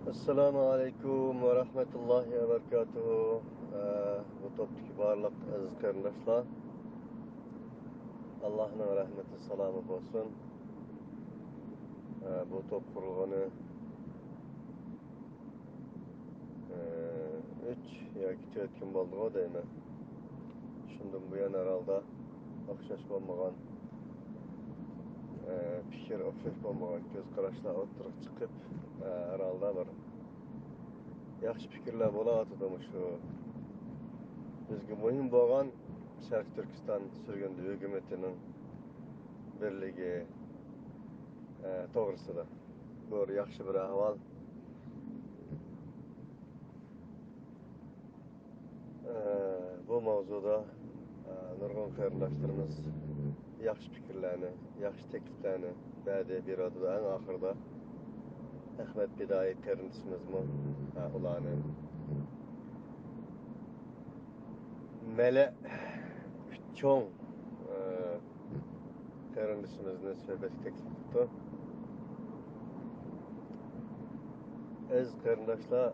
Assalamu alaikum wa rahmatullahi wa barakatuhu. Bu topdaki barlıq aziz qarindoshlar. Allah'ın rahmeti salamı olsun. Bu top kurulğanı 3 yoki 4 kun bo'ldi o deyman. Shundan bu yana aralda o'xshash bo'lmagan fikir o'xshash bo'lmagan ko'z qarashlar o'tirib chiqib aralda bir yaxshi fikrlar bo'layotdi shu bizga muhim bo'lgan Sharq Turkiston sürgündü hükümetinin birligi to'g'risida bir yaxshi bir ahvol. Bu mavzuda nurg'un qarindoshlarimiz yaxshi fikrlarni, yaxshi takliflarni ba'zi beradi. Eng oxirida Ahmet Bidai qarindoshimizmi ularni mele cho'ng qarindoshimizni suhbatga taklif qildi. Aziz qarindoshlar,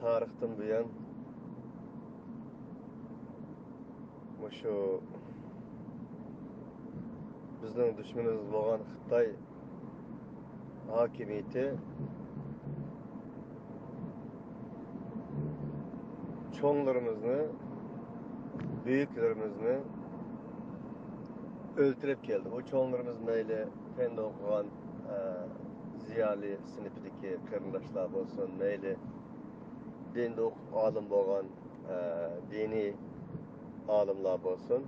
tarixdan buyon shu bizning dushmanimiz bo'lgan Xitoy hokimiyati cho'nglarimizni, büyüklerimizni öldürüp geldi. O çoğunlarımız meyle fende okuyan ziyali sınıfındaki qarindoshlar olsun, meyle dinde alim bo'lgan dini alimlar olsun,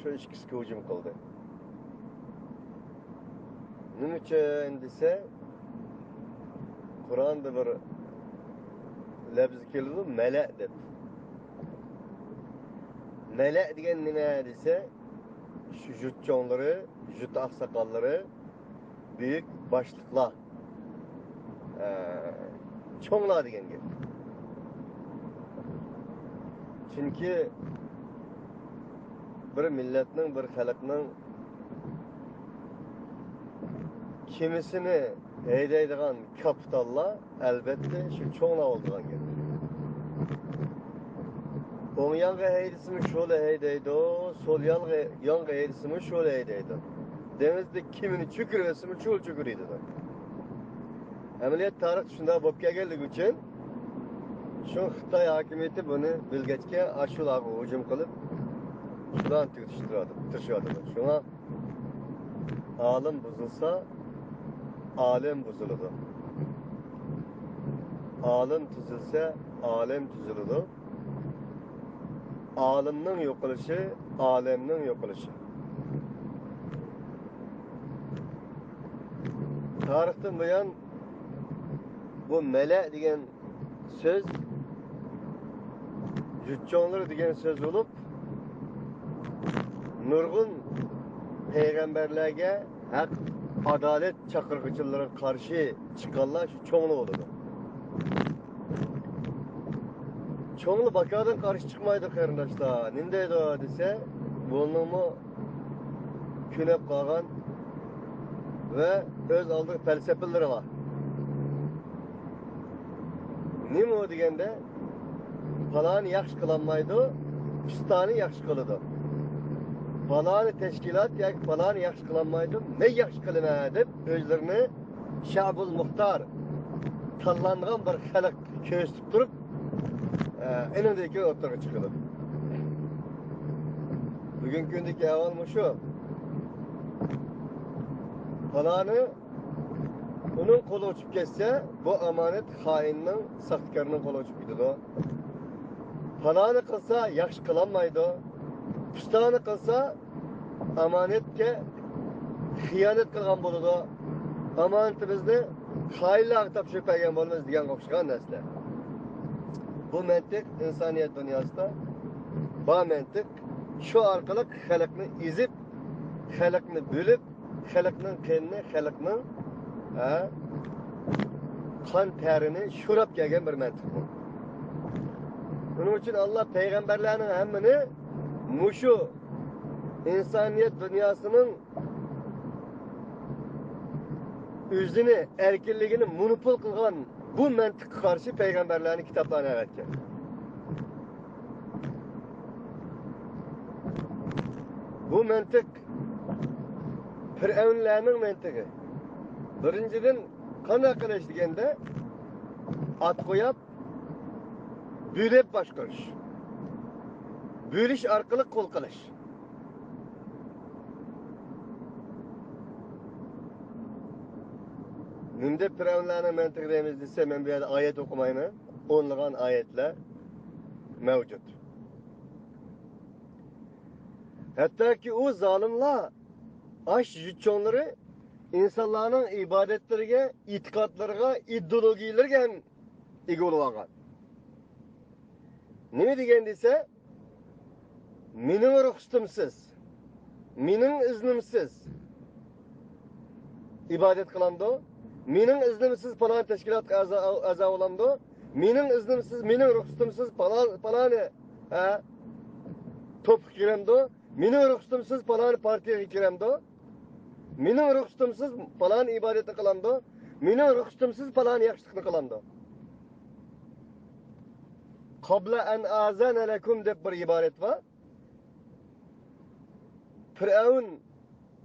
şu ikisiga hücum qildi. Nima uchun desa, Qur'onda bir lafz keldi, mala deb. Mala degan nima desa, şu jut cho'nglari, jut oqsoqollari, büyük başlıklar, cho'nglar degan gap. Chunki bir millatning, bir xalqning kimisini haydaydigan kapitallar albatta shu cho'nglar bo'lgan gap. O'ng yonga haydasimi şöyle haydaydi, sol yonga haydasimi şöyle haydaydi. Denizde kimini çükürvesimi şöyle çükürüydü. Ameliyat tarih şunda bo'lib kelganligi uchun şu Xitoy hokimiyati buni bilgachga ashularga hujum qilib, shularni tutishyapti. Shunga alim buzilsa, alim buziladi. Alim tuzilsa, alim tuziladi. Alimning yo'qolishi, alemning yo'qolishi. Tarixdan buyon bu mala degan so'z jutcho'nglar degan so'z bo'lib, nurg'un payg'ambarlarga haq adolat chaqirg'ichilariga qarshi chiqqanlar shu cho'nglar bo'ladi. Çoğunlu bakadan karşı çıkmaydı qarindoshlar. Nindeydi dese, bununmu künep qalğan ve öz aldığı felsefeleri var. Nima o degende, falan yaxshi qilinmaydi, pistani yaxshi qiladi. Falan teşkilat yoki falan yaxshi qilinmaydi, ne yaxshi qilinadi deb o'zlarini Şabul Muxtar tanlangan bir xalq ko'rsatib turib enindeki ortaga çıkılır. Bugünkü gündeki ahval mı şu? Falanı onun kolu uçup geçse, bu amanet hainin, sahtkarının kolu uçup gidiyor. Falanı kılsa yaxşı kılanmaydı. Püstanı kılsa amanetke hiyanet kılgan buludu. Amanetimizni hainlarga topshirib qo'ygan bo'lamiz degan o'xshagan narsa. Bu mantık insaniyet dünyasında, bu mantık şu arkalık xalqni izip, xalqni bölüp, xalqning qinini, xalqning qon terini şurab kelgan bir mantık bu. Bunun için Allah peygamberlerinin hammini mushu insaniyet dünyasının o'zini erkinligini monopol qilgan bu mantıkka karşı peygamberlerin kitaplarını öğretken. Bu mantık Firavunlarning mantığı. Birinciden qanday qilish deganda at qo'yib, büyülep boshqarish. Büyülish orqali qo'l qilish. Nimde Firavunlarning mantığı deymiz desa, men bu yerda oyat o'qimayman. O'nlagan oyatlar mavjud. Hattoki o zalimlar aş yutçonları insanların ibadetlerine, itikadlarına, ideologiyalarga ham ega bo'lib olgan. Nima degandisa, mening ruxsatimsiz, mening iznimsiz ibadet qilamdi, mening iznimsiz falon tashkilotga a'zo bo'lamdi, mening iznimsiz, mening ruxsatimsiz faloni to'pga kiramdi, mening ruxsatimsiz falon partiyaga kiramdi. Mening ruxsatimsiz falan ibadetni qilamdi. Mening ruxsatimsiz falan yaxshilikni qilamdi. Qabla an azana lakum deb bir iborat bor. Firavun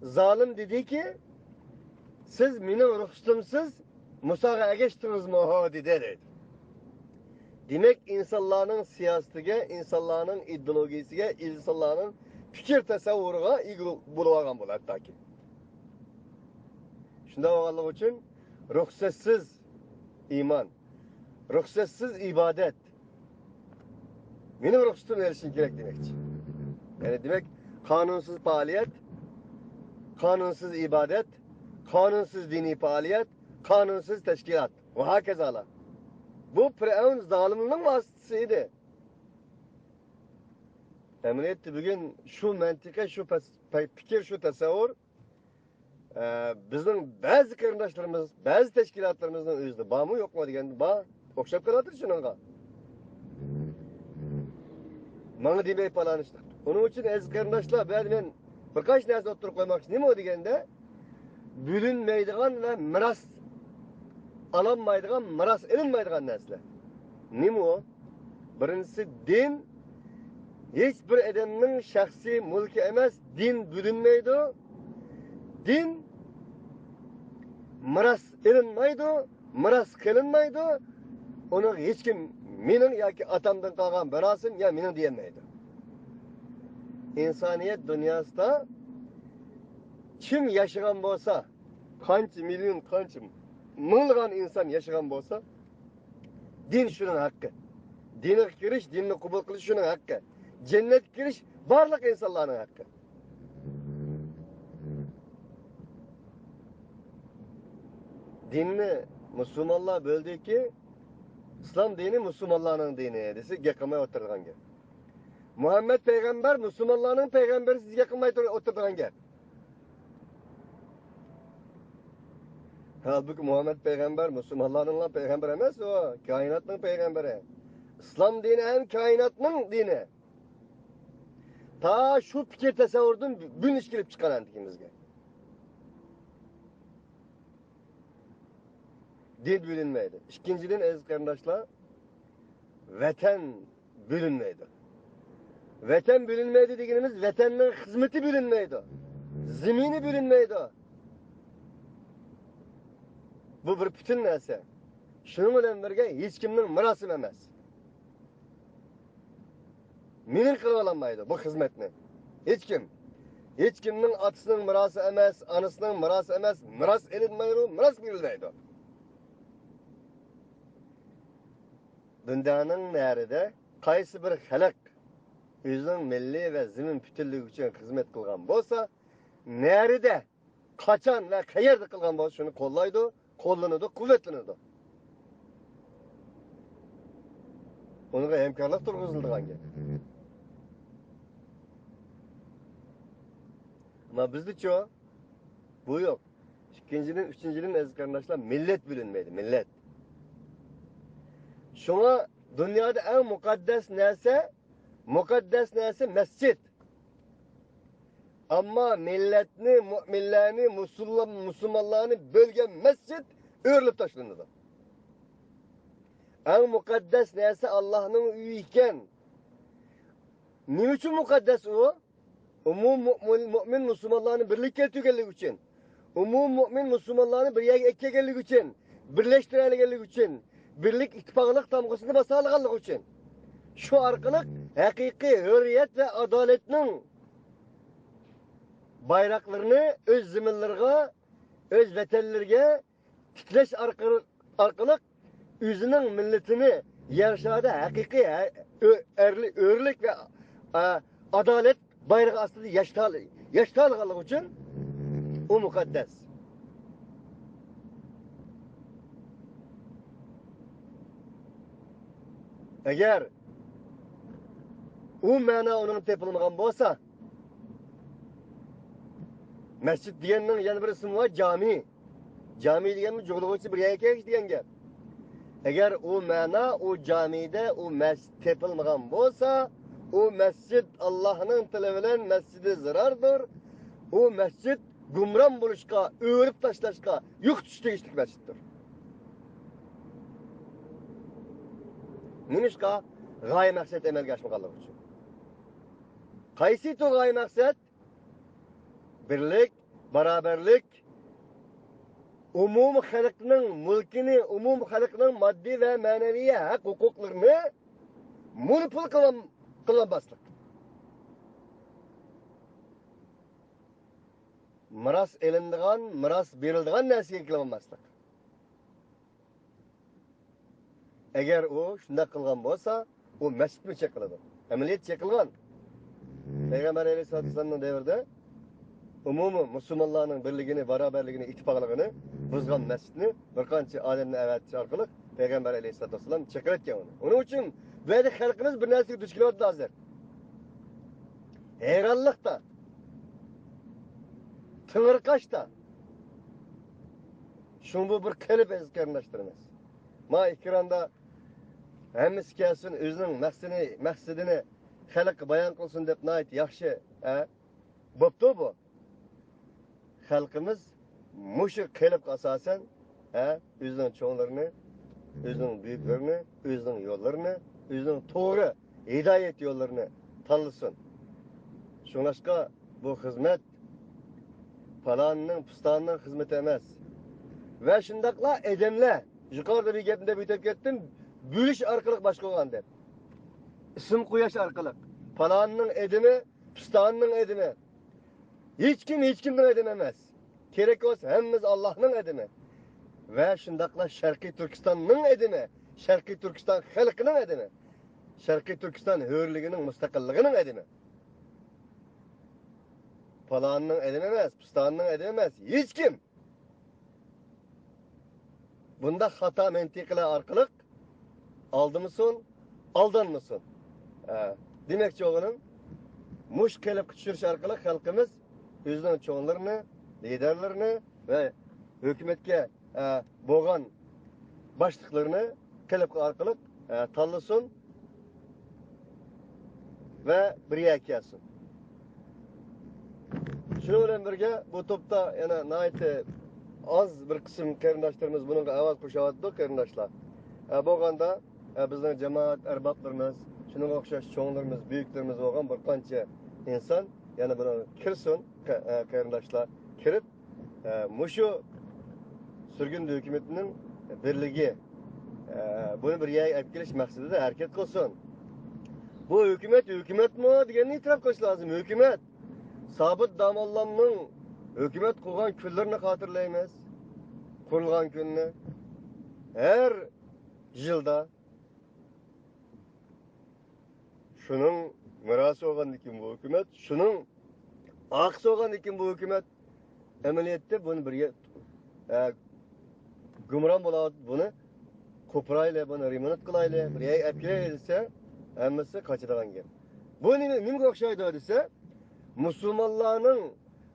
zolim dediki, siz mening ruxsatimsiz Musoga ergashdingizmi ho dedi. Demek insanların siyasetiga, insanların ideologiyasiga, insanların fikir tasavvuriga ega bo'lib olgan bo'ladi taki. Shunda olganlik uchun ruxsatsiz iman, ruxsatsiz ibadet. Mening ruxsatim berishim kerak demekçi. Yani demek kanunsuz faaliyet, kanunsuz ibadet, kanunsuz dini faaliyet, kanunsuz teşkilat ve hakazalar. Bu Firavun zalimliğinin vasıtasıydı. Emniyette bugün şu mentika, şu fikir, şu tasavvur bizning bazı qarindoshlarimiz, bazı teşkilatlarimizning o'zida bormi yo'qmi deganda bor, o'xshab qoladir shunga. Menga demay palanishdi. Uning uchun aziz qarindoshlar, bu men bir qancha narsa o'tirib qo'ymoqchi. Nima deganda, bo'linmaydigan va miras alanmaydigan, miras ilinmaydigan narsalar. Nima o? Birinchisi din. Hech bir odamning shaxsiy mulki emas, din bo'linmaydi. Din miras ilinmaydi, miras qilinmaydi. Uni hech kim mening yoki atamdan qolgan birasim ya mening deyolmaydi. İnsaniyet dünyasida kim yaşagan bo'lsa, qancha million, qancha ming'an inson yaşagan bo'lsa, din shuning haqqi. Dinga kirish, dinni qabul qilish shuning haqqi. Jannatga kirish barliq insonlarning haqqi. Dinni musulmonlar bo'ldiki, islom dini musulmonlarning dini desa, gapqilmay o'tirgan gap. Muhammed peygamber musulmonlarning peygamberi sizga qilmay o'tirgan gap. Halbuki Muhammed peygamber musulmonlarning peygamberi emas, o koinotning peygamberi. İslam dini hem kainatning dini. Ta şu fikir tasavvurdan bunish kelib chiqqan antigimizga. Din bilinmeydi. İkinciden aziz qarindoshlar, vatan bilinmeydi. Vatan bilinmeydi deganimiz vatanning xizmati bilinmeydi. Zemini bilinmeydi. Bu bir bütün narsa. Shuning bilan birga hech kimning mirosi emas. Mening qilib olmaydi bu xizmatni. Hech kim. Hech kimning otasining mirosi emas, onasining mirosi emas, miros elinmaydi, miros berilmaydi. Dunyoning narida qaysi bir xalq o'zining milliy va zamin butunligi uchun xizmat qilgan bo'lsa, narida, qachon va qayerda qilgan bo'lsa, shuni qo'llaydi, qo'llanadi, quvvatlanadi. Unga hamkorlik turg'izilgan gap. Ama bizde o, bu yok. İkincinin, üçüncünün aziz qarindoshlar, millet bilinmeydi, millet. Şuna dünyada en mukaddes narsa mescid. Ama milletni, müminlerini, musulmonlarni bölgen mescid örülüp taşlandı. En mukaddes neyse Allah'ın üyü iken. Ne için mukaddes o? Umum mümin Müslümanların birlik keltirgenlik için. Umum mümin Müslümanların bir yerge ekkegenlik için. Birleştirenlik için. Birlik ittifaklık tamgısını basalıganlık için. Şu arkalık hakiki hürriyet ve adaletinin bayraklarını öz ziminlerine, öz vatanlarına titreş arkalık özünün milletini yaşadı hakiki örlük ve adalet bayrağı aslında yaştalığılık için o mukaddes. Eğer o mana onun tepilmegen bolsa, mescid diyeninin yana bir ismi var, cami. Cami diyenimiz çoğulğuçu bir yaykeyiz diyen gel. Eğer o mana o camide o mescid tepilmegen bolsa, o mescid Allah'ın talebilen mescidi zarardır. O mescid gumran buluşka, öğürüp taşlaşka, yük düştüğüşlük mesciddir. Neymişka? Gaye maksat emel geçmekalık için. Kaysi to gaye maksat? Birlik, beraberlik, umum halkının mülkini, umum halkının maddi ve manevi hak hukuklarını monopol kılamazlık. Miras elindiğen, miras berildiğen nesige kılamazlık. Eğer o şunda kılgan bolsa, o mescid mi çekiladi? Ameliyat çekilgan. Peygamber Aleyhisselatü Vesselam'ın devirde umumu Müslümanların birligini, beraberligini, ittifakligini buzgan mescidini bir qancha alemni avatish orqali Peygamber Aleyhisselatü Vesselam çekiletken onu. Onun için böyle halkımız bir narsaga duch kelyapti hozir. Hayronlikda, tığırqashda. Şunu bu bir qilib ezkarlashtiramiz. Ma ekranda hammasi kelsin o'zining maqsadini xalqqa bayon qilsin deb nayt yaxshi, bo'pti bu. Xalqimiz mushu qilib asosan, o'zining cho'nglarini, o'zining buyuklarini, o'zining yo'llarini, o'zining to'g'ri hidoyat yo'llarini tanlasin. Shunashqa bu xizmat falonning, pistonning xizmati emas. Va shundaqla edimlar, yuqorida bir gapimda bitib ketdim, bo'lish orqali boshqagan deb. Ism qo'yash orqali. Falonning edimi, pistonning edimi. Hech kimning edimi emas. Kerak bo'lsa hammamiz Allohning edimi. Va shundaqla Sharqiy Turkistonning edimi, Sharqiy Turkiston xalqining edimi. Sharqiy Turkiston hurligining, mustaqilligining edimi. Falonning edimi emas, pistonning edimi emas. Hech kim. Bunda xato mantiqlar orqali aldımısın, aldanmısın. Demek ki oğlum, muş kelip küçürüş arkalı halkımız özünün çoğunlarını, liderlerini ve hükümetke boğan başlıklarını kelip arkalı tanlısın ve bir yak gelsin. Şunu bilen birge bu topta yani nayeti az bir kısım kerindaşlarımız bunun avaz kuşavatdı kerindaşlar. Boğanda bizning jamoat arboblarimiz, shunga o'xshash cho'nglarimiz, buyuklarimiz bo'lgan bir qancha inson yana buni kirsin, qarindoshlar kirib, mushu surgun hukumatining birligi, buni bir yerga olib kelish maqsadida harakat qilsin. Bu hukumatmi deganni e'tirof qilish lozim. Hukumat Sobit Domollamning hukumat qurgan kunlarini xotirlaymiz. Qurilgan kunni har yilda şunun mirası olan kim bu hükümet, şunun aksı olan kim bu hükümet, ameliyette bunu bir gümran bulat bunu koprayla bunu rimanat kılayla bir epkile edilse emmesi kaçıdan gel. Bu nime okşaydı ödese Müslümanların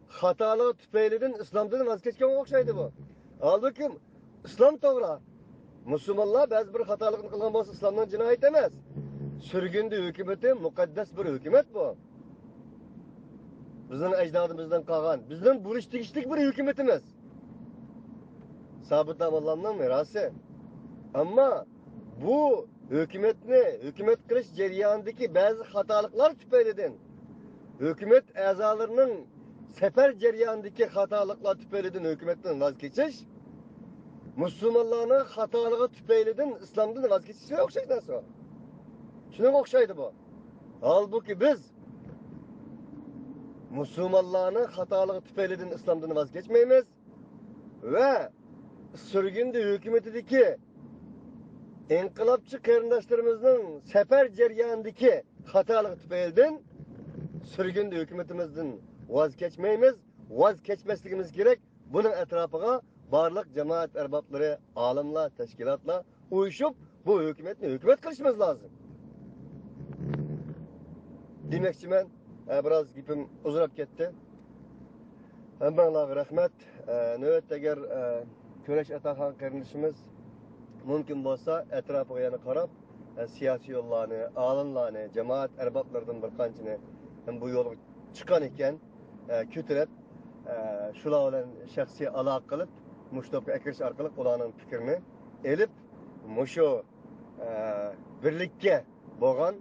hatalı tüpeyliden İslam'dan vazgeçken okşaydı bu. Halbuki İslam doğru. Müslümanlar bazı bir hatalıkını kılgan olsa İslam'dan cinayet emez. Sürgündü hükümeti mukaddes bir hükümet bu. Bizim ecdadımızdan kalgan, bizim buluştuk bir hükümetimiz. Sabit Allah'ın mirası. Ama bu hükümet qilish jarayonidagi ba'zi xatoliklar tufaylidan hükümet a'zolarining safar jarayonidagi xatoliklar tufaylidan hükümetdan voz kechish musulmonlarning xatoligi tufaylidan islomdan voz kechishga o'xshaydi narsa. Shunga o'xshaydi bu. Halbuki biz musulmonlarning xatoligi tufaylidan islomdan voz kechmaymiz va surgunda hukumatidagi inqilobchi qarindoshlarimizning safar jarayonidagi xatoligi tufaylidan surgunda hukumatimizdan voz kechmaymiz, voz kechmasligimiz kerak. Buning atrofiga barliq jamoat arboblari, olimlar, tashkilotlar uyushib bu hukumatni hukumat qilishimiz lozim. Demoqchiman, biroz gapim uzrab ketdi. Hammalarga rahmat. Navbatda agar Köreş Ataxon qarindoshimiz mumkin bo'lsa atrofiga yana qarab, siyosiy yo'llarni, olimlarni, jamoat arboblaridan bir qanchani bu yo'lga chiqqan ekan, ko'tarib, shular bilan shaxsiy aloqa qilib, mushtobga akirish orqali ularning fikrini elib, mushu birlikka bo'lgan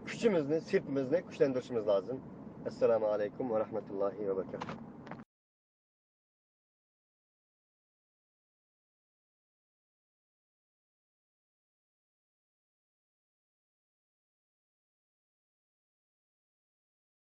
kuchimizni, sirtimizni kuchlantirishimiz lozim. Assalomu alaykum va rahmatullohi va barakatuh.